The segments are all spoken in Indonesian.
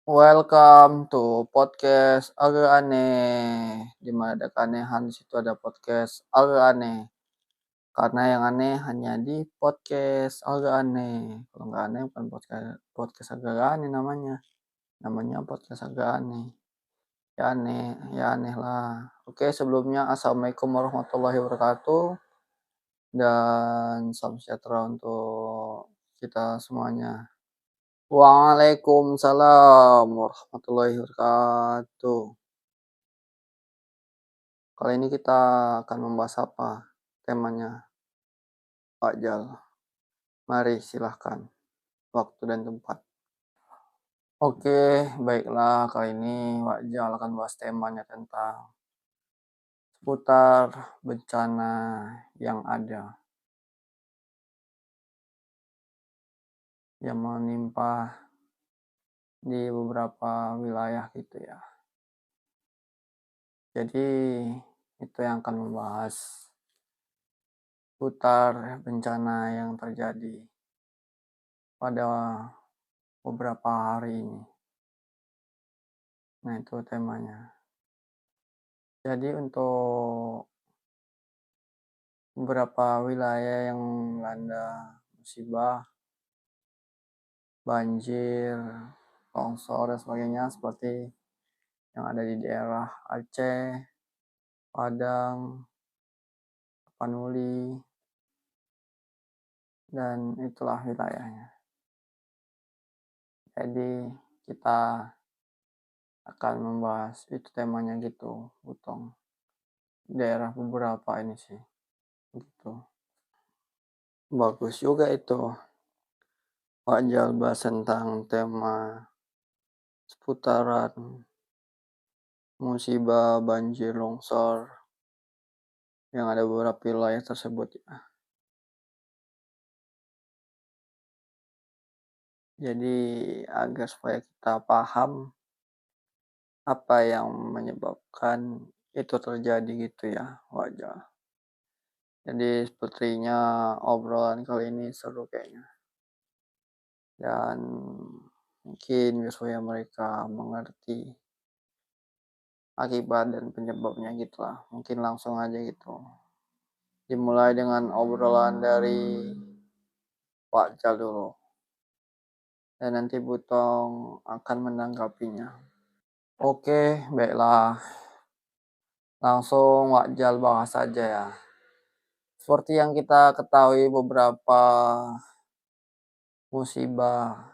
Welcome to podcast Agak Aneh, di mana ada keanehan di situ ada podcast Agak Aneh. Karena yang aneh hanya di podcast Agak Aneh. Kalau nggak aneh bukan podcast podcast Agak Aneh namanya. Namanya podcast Agak Aneh. Ya aneh lah. Oke, sebelumnya assalamualaikum warahmatullahi wabarakatuh dan salam sejahtera untuk kita semuanya. Waalaikumsalam warahmatullahi wabarakatuh. Kali ini kita akan membahas apa temanya, Pak Jal? Mari silahkan, waktu dan tempat. Oke, baiklah kali ini Pak Jal akan bahas temanya tentang seputar bencana yang ada, yang menimpa di beberapa wilayah gitu ya. Jadi itu yang akan membahas seputar bencana yang terjadi pada beberapa hari ini. Nah, itu temanya. Jadi untuk beberapa wilayah yang melanda musibah, banjir, longsor dan sebagainya seperti yang ada di daerah Aceh, Padang, Tapanuli, dan itulah wilayahnya. Jadi kita akan membahas itu temanya gitu, Butong. Daerah beberapa ini sih, gitu. Bagus juga itu. Wajar bahas tentang tema seputaran musibah banjir longsor yang ada beberapa wilayah tersebut ya. Jadi agar supaya kita paham apa yang menyebabkan itu terjadi gitu ya, wajar. Jadi sepertinya obrolan kali ini seru kayaknya. Dan mungkin supaya mereka mengerti akibat dan penyebabnya gitu lah. Mungkin langsung aja gitu. Dimulai dengan obrolan dari Pak Jal dulu. Dan nanti Butong akan menanggapinya. Oke, baiklah. Langsung Wak bahas saja ya. Seperti yang kita ketahui beberapa musibah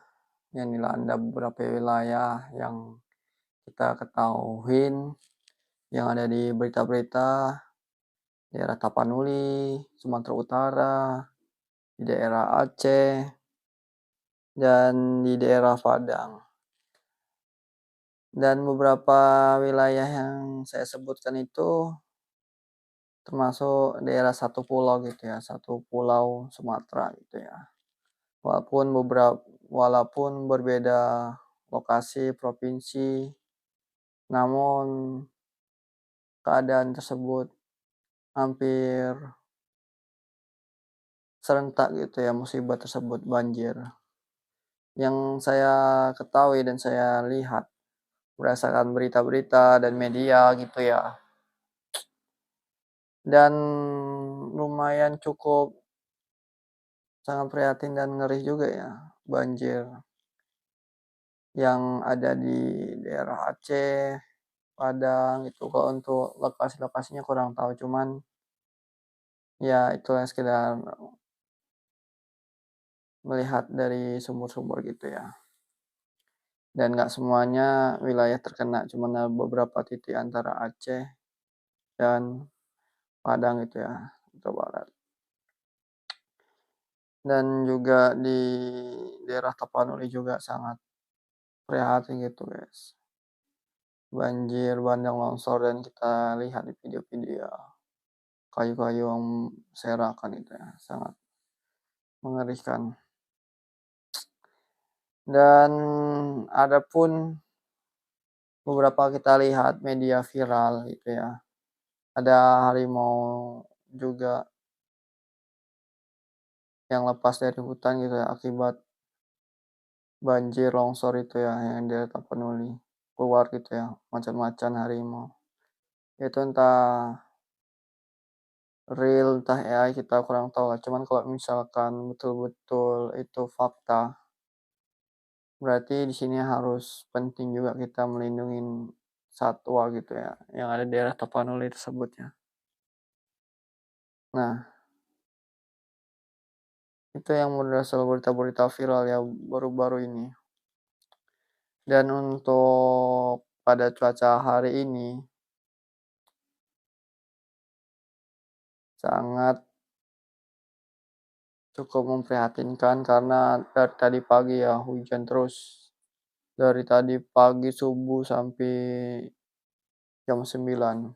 yang dilanda beberapa wilayah yang kita ketahuin yang ada di berita-berita daerah Tapanuli, Sumatera Utara, di daerah Aceh, dan di daerah Padang. Dan beberapa wilayah yang saya sebutkan itu termasuk daerah satu pulau gitu ya, satu pulau Sumatera gitu ya. Walaupun berbeda lokasi, provinsi, namun keadaan tersebut hampir serentak gitu ya, musibah tersebut banjir. Yang saya ketahui dan saya lihat berdasarkan berita-berita dan media gitu ya. Dan lumayan cukup sangat prihatin dan ngeri juga ya, banjir yang ada di daerah Aceh, Padang itu. Kalau untuk lokasi-lokasinya kurang tahu, cuman ya itulah sekedar melihat dari sumber-sumber gitu ya. Dan nggak semuanya wilayah terkena, cuman ada beberapa titik antara Aceh dan Padang itu ya, itu barat. Dan juga di daerah Tapanuli juga sangat prihatin gitu guys. Banjir bandang longsor dan kita lihat di video-video kayu-kayu yang berserakan itu ya, sangat mengerikan. Dan ada pun beberapa kita lihat media viral gitu ya, ada harimau juga yang lepas dari hutan gitu ya, akibat banjir, longsor itu ya yang di daerah Tapanuli, keluar gitu ya, macan-macan, harimau. Itu entah real, entah AI kita kurang tahu lah, cuman kalau misalkan betul-betul itu fakta, berarti di sini harus penting juga kita melindungi satwa gitu ya, yang ada di daerah Tapanuli tersebut ya. Nah, itu yang berdasar berita-berita viral ya baru-baru ini. Dan untuk pada cuaca hari ini sangat cukup memprihatinkan karena dari tadi pagi ya hujan terus. Dari tadi pagi subuh sampai jam 9.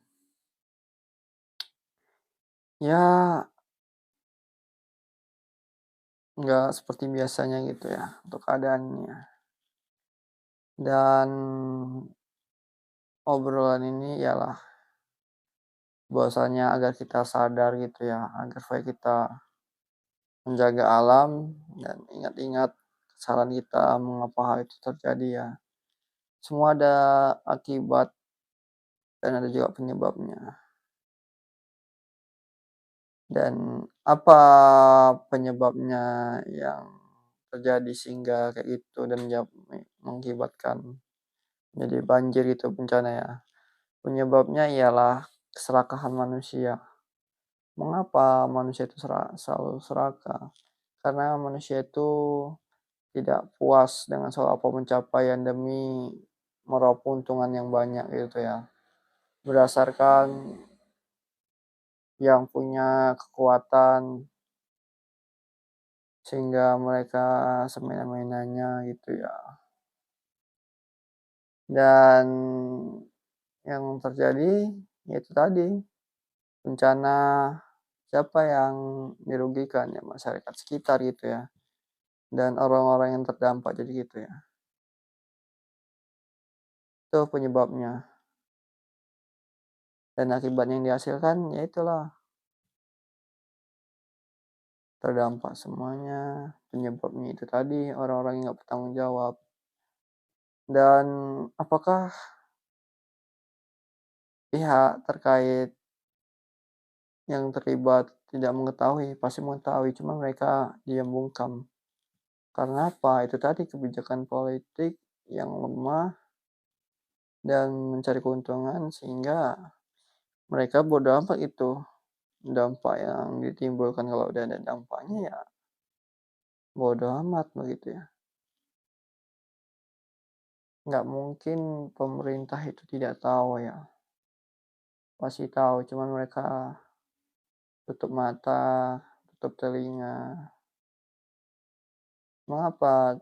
Ya, nggak seperti biasanya gitu ya untuk keadaannya. Dan obrolan ini ialah bahwasanya agar kita sadar gitu ya, agar supaya kita menjaga alam dan ingat-ingat kesalahan kita mengapa hal itu terjadi ya. Semua ada akibat dan ada juga penyebabnya. Dan apa penyebabnya yang terjadi sehingga kayak gitu dan mengakibatkan jadi banjir itu bencana ya. Penyebabnya ialah keserakahan manusia. Mengapa manusia itu selalu serakah? Karena manusia itu tidak puas dengan soal apa pencapaian demi meraup keuntungan yang banyak gitu ya. Berdasarkan yang punya kekuatan sehingga mereka semena-menanya gitu ya. Dan yang terjadi yaitu tadi, bencana siapa yang dirugikan, ya masyarakat sekitar gitu ya, dan orang-orang yang terdampak jadi gitu ya. Itu penyebabnya dan akibat yang dihasilkan ya itulah, terdampak semuanya, penyebabnya itu tadi orang-orang yang nggak bertanggung jawab. Dan apakah pihak terkait yang terlibat tidak mengetahui? Pasti mengetahui, cuma mereka diam bungkam. Karena apa? Itu tadi kebijakan politik yang lemah dan mencari keuntungan sehingga mereka bodo amat itu dampak yang ditimbulkan, kalau udah ada dampaknya ya bodo amat begitu ya. Nggak mungkin pemerintah itu tidak tahu ya, pasti tahu, cuman mereka tutup mata, tutup telinga. Mengapa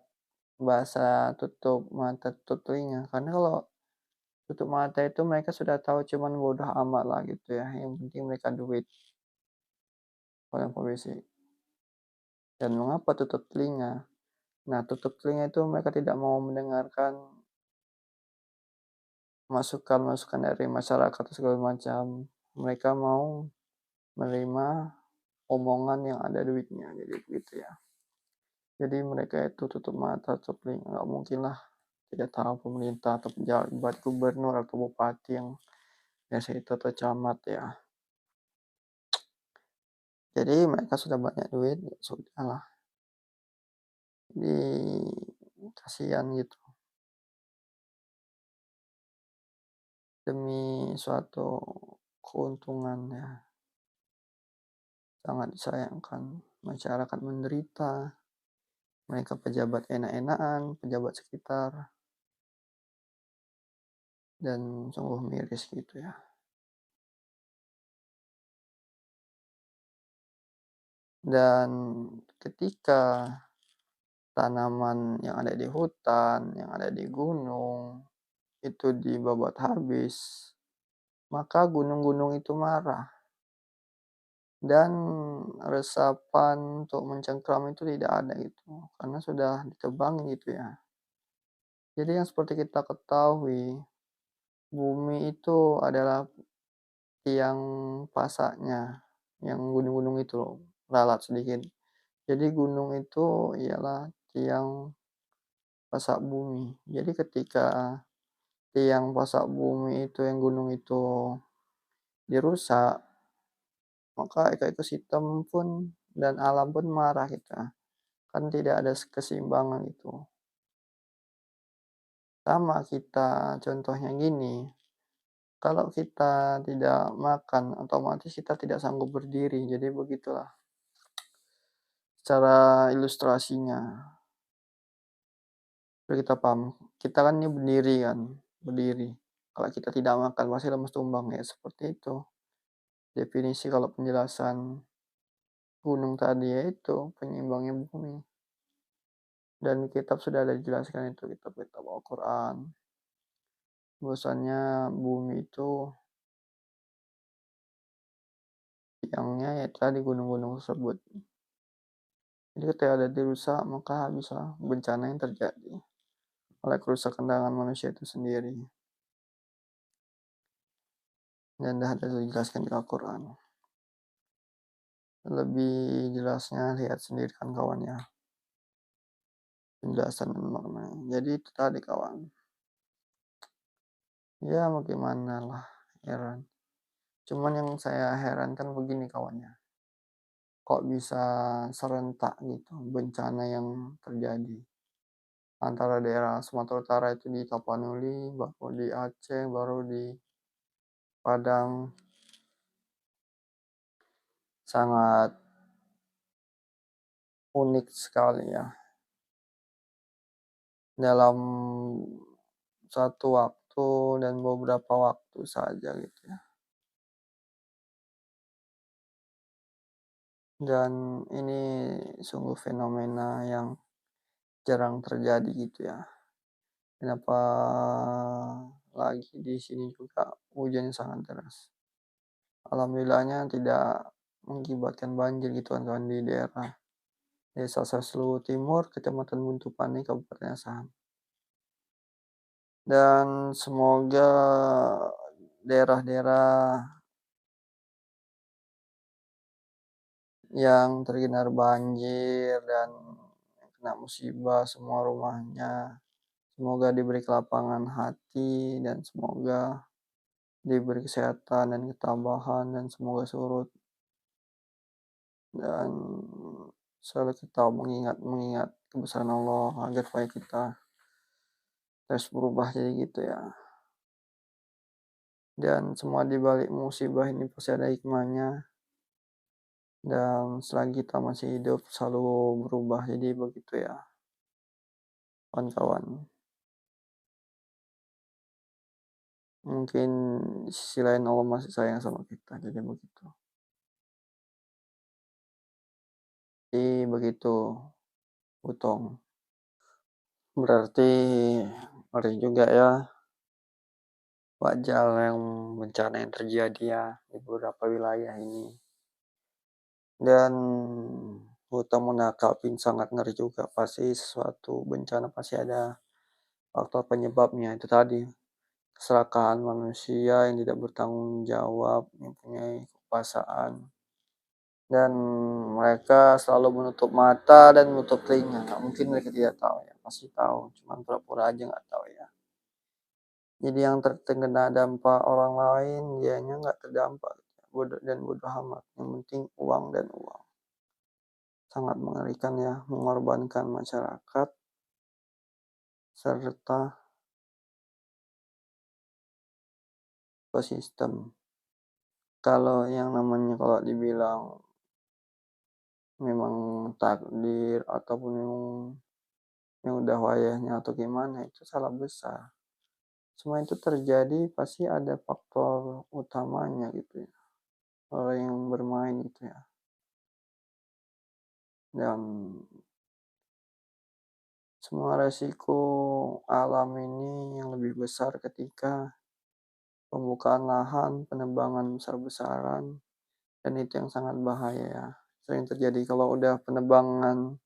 bahasa tutup mata, tutup telinga? Karena kalau tutup mata itu mereka sudah tahu, cuman bodoh amat lah gitu ya, yang penting mereka duit, orang polisi. Dan mengapa tutup telinga? Nah, tutup telinga itu mereka tidak mau mendengarkan masukan-masukan dari masyarakat atau segala macam. Mereka mau menerima omongan yang ada duitnya, jadi begitu ya. Jadi mereka itu tutup mata, tutup telinga, nggak mungkin lah tidak tahu pemerintah atau pejabat gubernur atau bupati yang biasa itu atau camat ya. Jadi mereka sudah banyak duit, ya sudahlah, di kasihan gitu, demi suatu keuntungan ya. Sangat disayangkan, masyarakat menderita, mereka pejabat enak-enakan, pejabat sekitar, dan sungguh miris gitu ya. Dan ketika tanaman yang ada di hutan, yang ada di gunung, itu dibabat habis, maka gunung-gunung itu marah dan resapan untuk mencengkram itu tidak ada gitu, karena sudah ditebang gitu ya. Jadi yang seperti kita ketahui, bumi itu adalah tiang pasaknya, yang gunung-gunung itu loh, lalat sedikit. Jadi gunung itu ialah tiang pasak bumi. Jadi ketika tiang pasak bumi itu yang gunung itu dirusak, maka ekosistem pun dan alam pun marah kita, kan tidak ada keseimbangan itu. Sama kita contohnya gini, kalau kita tidak makan otomatis kita tidak sanggup berdiri, jadi begitulah cara ilustrasinya, biar kita paham. Kita kan ini berdiri kan, berdiri. Kalau kita tidak makan pasti lemas tumbang, ya seperti itu. Definisi kalau penjelasan gunung tadi yaitu penyeimbangnya bumi. Dan di kitab sudah ada dijelaskan itu, kitab-kitab Al-Quran. Bahwasannya bumi itu tiangnya ya tadi gunung-gunung tersebut. Jadi ketika ada dirusak maka bisa bencana yang terjadi oleh kerusakan tangan manusia itu sendiri. Dan dah ada dijelaskan di Al-Quran. Lebih jelasnya lihat sendiri kan kawan ya, penjelasan dan maknanya. Jadi itu tadi kawan. Ya mau gimana lah, heran. Cuman yang saya heran kan begini kawannya. Kok bisa serentak gitu bencana yang terjadi antara daerah Sumatera Utara itu di Tapanuli, baru di Aceh, baru di Padang. Sangat unik sekali ya. Dalam satu waktu dan beberapa waktu saja gitu ya. Dan ini sungguh fenomena yang jarang terjadi gitu ya. Kenapa lagi di sini juga hujannya sangat deras. Alhamdulillahnya tidak mengakibatkan banjir gitu kan di daerah Desa Saslu Timur, Kecamatan Buntupani, Kabupaten Asahan. Dan semoga daerah-daerah yang terkena banjir dan kena musibah semua rumahnya, semoga diberi kelapangan hati dan semoga diberi kesehatan dan ketabahan dan semoga surut. Dan selalu kita mengingat kebesaran Allah agar supaya kita terus berubah jadi gitu ya. Dan semua di balik musibah ini pasti ada hikmahnya. Dan selagi kita masih hidup selalu berubah jadi begitu ya, kawan-kawan. Mungkin di sisi lain Allah masih sayang sama kita, jadi begitu. Jadi begitu, Utong. Berarti ngeri juga ya, wajar yang bencana yang terjadi ya di beberapa wilayah ini. Dan Utong menangkapin sangat ngeri juga, pasti sesuatu bencana pasti ada faktor penyebabnya itu tadi. Keserakahan manusia yang tidak bertanggung jawab, mempunyai kekuasaan. Dan mereka selalu menutup mata dan menutup telinga. Nggak mungkin mereka tidak tahu ya, pasti tahu. Cuman pura-pura aja nggak tahu ya. Jadi yang terkena dampak orang lain, dianya nggak terdampak. Bodoh amat. Yang penting uang dan uang. Sangat mengerikan ya, mengorbankan masyarakat serta ekosistem. Kalau yang namanya kalau dibilang memang takdir ataupun yang udah wayahnya atau gimana itu salah besar. Semua itu terjadi pasti ada faktor utamanya gitu ya. Orang yang bermain gitu ya. Dan semua resiko alam ini yang lebih besar ketika pembukaan lahan, penebangan besar-besaran, dan itu yang sangat bahaya ya. Sering terjadi kalau udah penebangan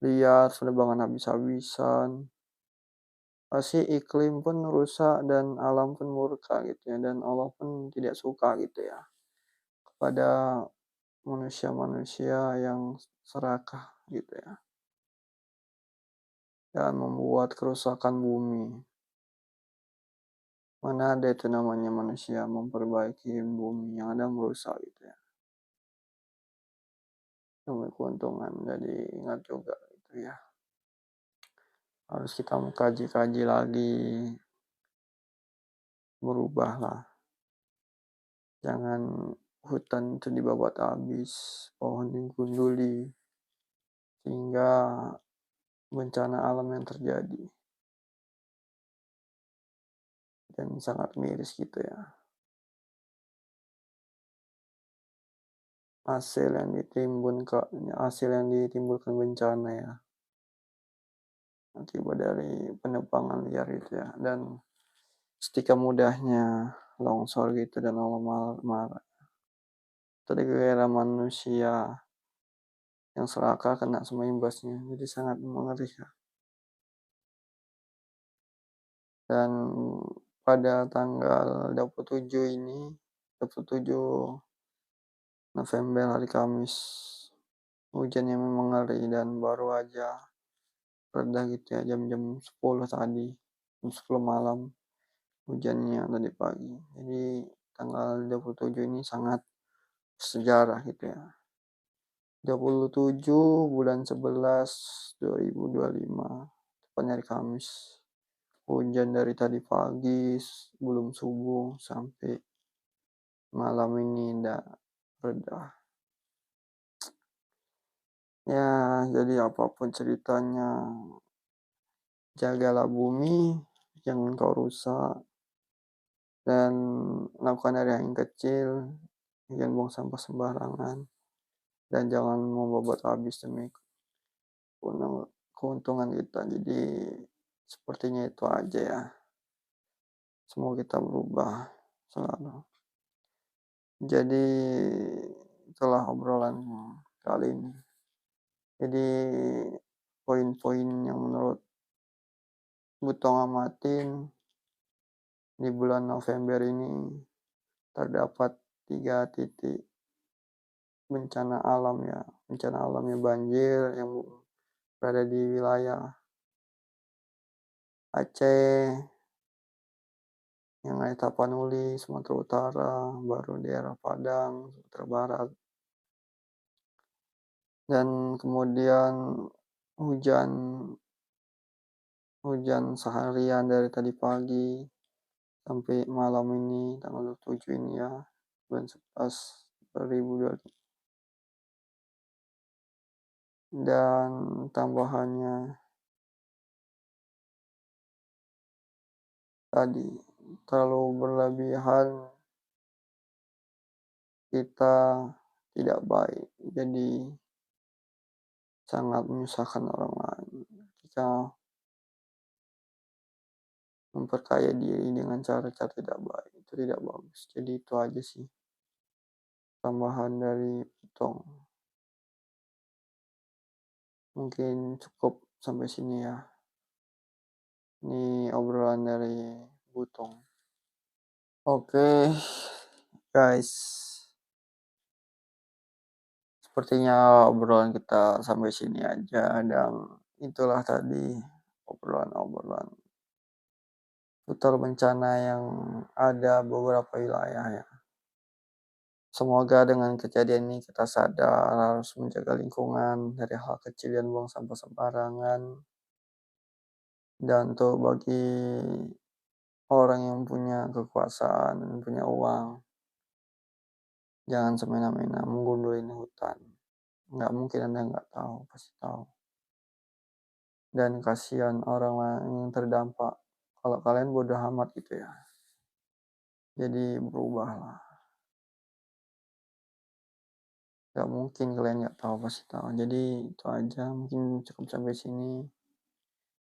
liar, penebangan habis-habisan, pasti iklim pun rusak dan alam pun murka gitu ya. Dan Allah pun tidak suka gitu ya kepada manusia-manusia yang serakah gitu ya. dan membuat kerusakan bumi. Mana ada itu namanya manusia memperbaiki bumi, yang ada merusak gitu ya. Demi keuntungan, jadi ingat juga itu ya. Harus kita mengkaji-kaji lagi, berubahlah. Jangan hutan itu dibabat habis, pohon digunduli, sehingga bencana alam yang terjadi. Dan sangat miris gitu ya. Hasil yang ditimbulkan bencana ya. Akibat dari penebangan liar itu ya. Dan setika mudahnya longsor gitu dan Allah marah. Tadi gara manusia yang serakah kena semua imbasnya. Jadi sangat mengerikan. Dan pada tanggal 27 ini, 27 November hari Kamis, hujannya memang ngeri dan baru aja reda gitu ya jam-jam 10 tadi, jam 10 malam hujannya tadi pagi. Jadi tanggal 27 ini sangat sejarah gitu ya. 27 bulan 11 2025, tepatnya hari Kamis. Hujan dari tadi pagi sebelum subuh sampai malam ini ndak reda. Ya, jadi apapun ceritanya, jagalah bumi, jangan kau rusak, dan lakukan dari yang kecil, jangan buang sampah sembarangan, dan jangan membabat habis demi keuntungan kita. Jadi sepertinya itu aja ya. Semoga kita berubah selalu. Jadi itulah obrolan kali ini. Jadi poin-poin yang menurut Butong amatin di bulan November ini terdapat 3 titik bencana alam ya. Bencana alamnya banjir yang berada di wilayah Aceh, yang ada Tapanuli, Sumatera Utara, baru daerah Padang, Sumatera Barat. Dan kemudian hujan seharian dari tadi pagi sampai malam ini tanggal 27 ini ya, bulan 11 2025. Dan tambahannya tadi, terlalu berlebihan kita tidak baik, jadi sangat menyusahkan orang lain. Kita memperkaya diri dengan cara-cara tidak baik, itu tidak bagus. Jadi itu aja sih tambahan dari Butong. Mungkin cukup sampai sini ya. Ini obrolan dari Butong. Oke, guys. Sepertinya obrolan kita sampai sini aja, dan itulah tadi obrolan-obrolan putar bencana yang ada beberapa wilayah ya. Semoga dengan kejadian ini kita sadar harus menjaga lingkungan dari hal kecil dan buang sampah sembarangan. Dan untuk bagi orang yang punya kekuasaan dan punya uang, jangan semena-mena menggundurin hutan. Nggak mungkin Anda nggak tahu, pasti tahu. Dan kasihan orang yang terdampak kalau kalian bodoh amat gitu ya. Jadi berubahlah. Gak mungkin kalian nggak tahu, pasti tahu. Jadi itu aja, mungkin cukup sampai sini.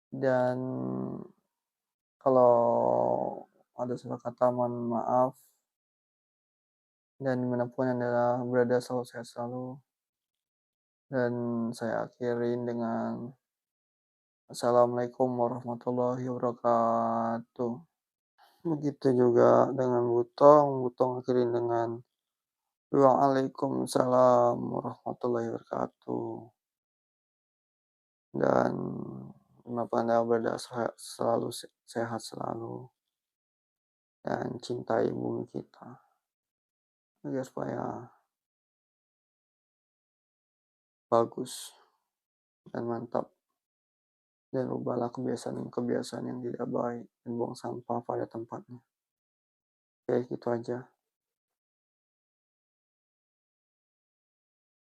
Dan kalau ada salah kata mohon maaf. Dan dimanapun Anda berada selalu sehat selalu. Dan saya akhirin dengan Assalamualaikum warahmatullahi wabarakatuh. Begitu juga dengan Butong akhirin dengan Waalaikumsalam warahmatullahi wabarakatuh. Dan Dimanapun Anda berada selalu sehat selalu dan cintai bumi kita agar supaya bagus dan mantap, dan ubahlah kebiasaan-kebiasaan yang tidak baik dan buang sampah pada tempatnya. Oke, gitu aja.